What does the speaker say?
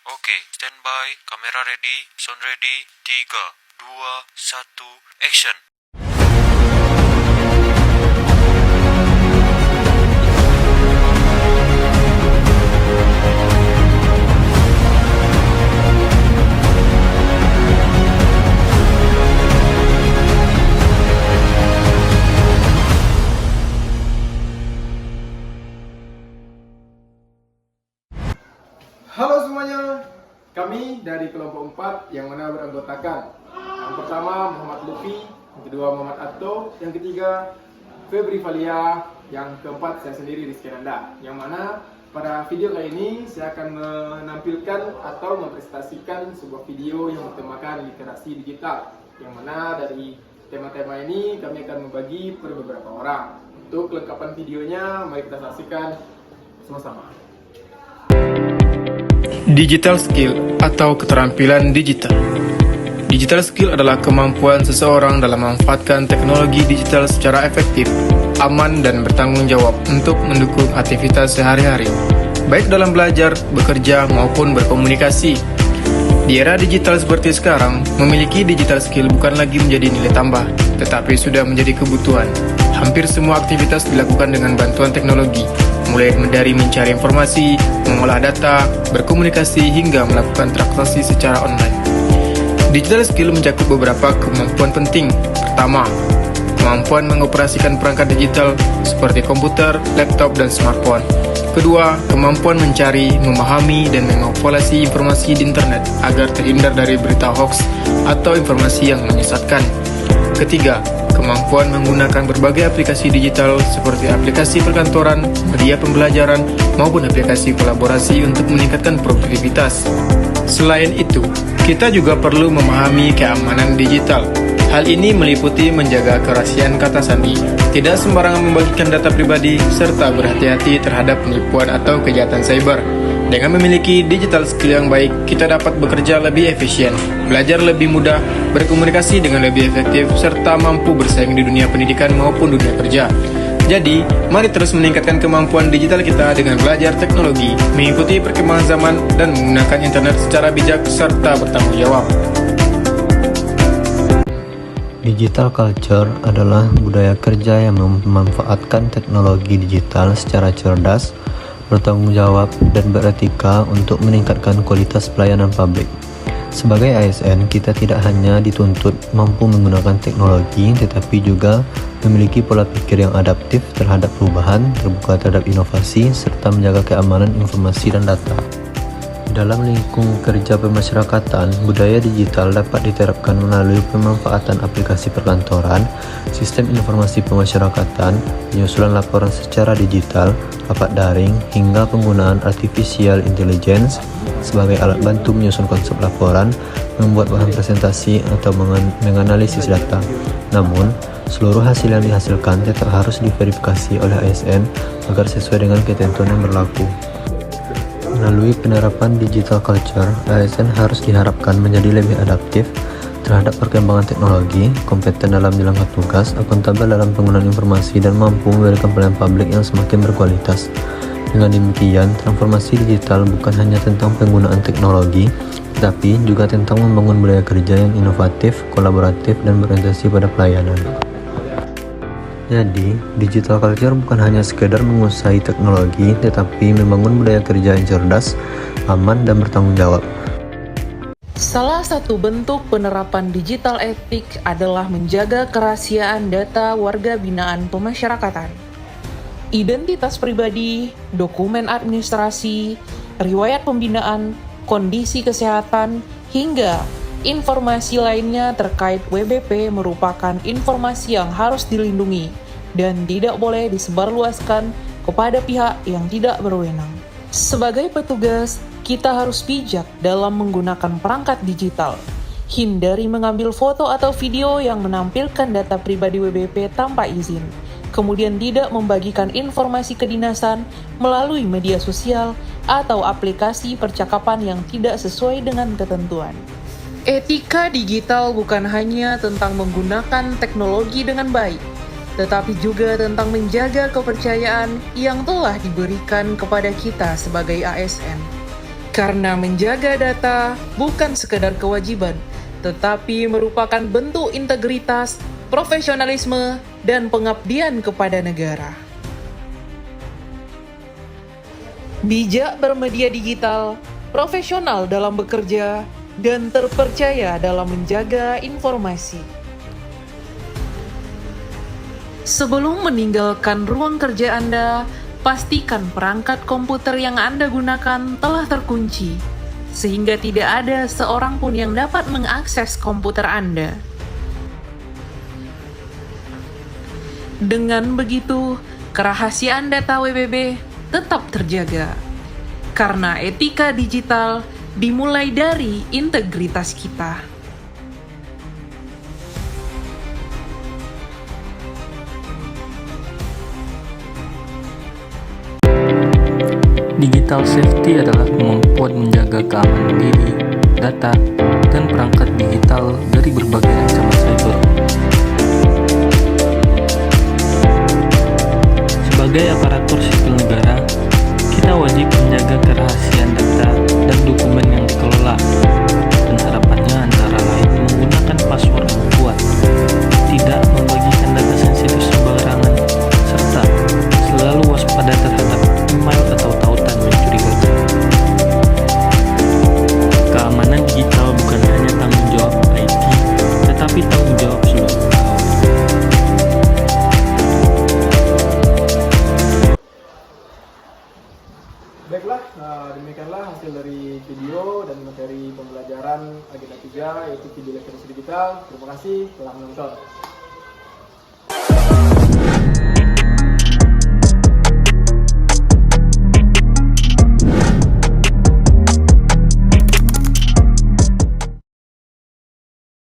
Oke, standby, kamera ready, sound ready, 3, 2, 1, action. Halo semuanya, kami dari kelompok 4 yang mana beranggotakan yang pertama Muhammad Lufi, yang kedua Muhammad Atto, yang ketiga Febri Valia, yang keempat saya sendiri Rizky Nanda. Yang mana pada video kali ini saya akan menampilkan atau mempresentasikan sebuah video yang bertemakan literasi digital. Yang mana dari tema-tema ini kami akan membagi per beberapa orang. Untuk kelengkapan videonya, mari kita saksikan sama-sama. Digital skill atau keterampilan digital. Digital skill adalah kemampuan seseorang dalam memanfaatkan teknologi digital secara efektif, aman, dan bertanggung jawab untuk mendukung aktivitas sehari-hari, baik dalam belajar, bekerja, maupun berkomunikasi. Di era digital seperti sekarang, memiliki digital skill bukan lagi menjadi nilai tambah, tetapi sudah menjadi kebutuhan. Hampir semua aktivitas dilakukan dengan bantuan teknologi, mulai dari mencari informasi, mengolah data, berkomunikasi, hingga melakukan transaksi secara online. Digital skill mencakup beberapa kemampuan penting. Pertama, kemampuan mengoperasikan perangkat digital seperti komputer, laptop, dan smartphone. Kedua, kemampuan mencari, memahami, dan mengoperasi informasi di internet agar terhindar dari berita hoax atau informasi yang menyesatkan. Ketiga, kemampuan menggunakan berbagai aplikasi digital seperti aplikasi perkantoran, media pembelajaran, maupun aplikasi kolaborasi untuk meningkatkan produktivitas. Selain itu, kita juga perlu memahami keamanan digital. Hal ini meliputi menjaga kerahasiaan kata sandi, tidak sembarangan membagikan data pribadi, serta berhati-hati terhadap penipuan atau kejahatan cyber. Dengan memiliki digital skill yang baik, kita dapat bekerja lebih efisien, belajar lebih mudah, berkomunikasi dengan lebih efektif, serta mampu bersaing di dunia pendidikan maupun dunia kerja. Jadi, mari terus meningkatkan kemampuan digital kita dengan belajar teknologi, mengikuti perkembangan zaman, dan menggunakan internet secara bijak serta bertanggung jawab. Digital culture adalah budaya kerja yang memanfaatkan teknologi digital secara cerdas, bertanggung jawab, dan beretika untuk meningkatkan kualitas pelayanan publik. Sebagai ASN, kita tidak hanya dituntut mampu menggunakan teknologi, tetapi juga memiliki pola pikir yang adaptif terhadap perubahan, terbuka terhadap inovasi, serta menjaga keamanan informasi dan data. Dalam lingkung kerja pemasyarakatan, budaya digital dapat diterapkan melalui pemanfaatan aplikasi perkantoran, sistem informasi pemasyarakatan, penyusunan laporan secara digital, rapat daring, hingga penggunaan artificial intelligence sebagai alat bantu menyusun konsep laporan, membuat bahan presentasi, atau menganalisis data. Namun, seluruh hasil yang dihasilkan tetap harus diverifikasi oleh ASN agar sesuai dengan ketentuan yang berlaku. Melalui penerapan digital culture, ASN harus diharapkan menjadi lebih adaptif terhadap perkembangan teknologi, kompeten dalam menjalankan tugas, akuntabel dalam penggunaan informasi, dan mampu memberikan pelayanan publik yang semakin berkualitas. Dengan demikian, transformasi digital bukan hanya tentang penggunaan teknologi, tetapi juga tentang membangun budaya kerja yang inovatif, kolaboratif, dan berorientasi pada pelayanan. Jadi, digital culture bukan hanya sekedar menguasai teknologi, tetapi membangun budaya kerja yang cerdas, aman, dan bertanggung jawab. Salah satu bentuk penerapan digital etik adalah menjaga kerahasiaan data warga binaan pemasyarakatan. Identitas pribadi, dokumen administrasi, riwayat pembinaan, kondisi kesehatan, hingga informasi lainnya terkait WBP merupakan informasi yang harus dilindungi dan tidak boleh disebarluaskan kepada pihak yang tidak berwenang. Sebagai petugas, kita harus bijak dalam menggunakan perangkat digital. Hindari mengambil foto atau video yang menampilkan data pribadi WBP tanpa izin. Kemudian tidak membagikan informasi kedinasan melalui media sosial atau aplikasi percakapan yang tidak sesuai dengan ketentuan. Etika digital bukan hanya tentang menggunakan teknologi dengan baik, tetapi juga tentang menjaga kepercayaan yang telah diberikan kepada kita sebagai ASN. Karena menjaga data bukan sekedar kewajiban, tetapi merupakan bentuk integritas, profesionalisme, dan pengabdian kepada negara. Bijak bermedia digital, profesional dalam bekerja, dan terpercaya dalam menjaga informasi. Sebelum meninggalkan ruang kerja Anda, pastikan perangkat komputer yang Anda gunakan telah terkunci, sehingga tidak ada seorang pun yang dapat mengakses komputer Anda. Dengan begitu, kerahasiaan data WBB tetap terjaga. Karena etika digital dimulai dari integritas kita. Digital safety adalah kemampuan menjaga keamanan diri, data, dan perangkat digital dari berbagai ancaman cyber. Sebagai aparatur sipil negara, kita wajib menjaga kerahasiaan data dan dokumen yang dikelola, dan harapannya antara lain menggunakan password yang kuat, tidak membagikan data sensitif sembarangan, serta selalu waspada terhadap email atau tautan mencurigakan. Keamanan digital bukan hanya tanggung jawab IT, tetapi tanggung jawab seluruh pegawai. Baiklah, demikianlah hasil dari video dan materi pembelajaran agenda 3 yaitu video elektronik digital. Terima kasih telah menonton.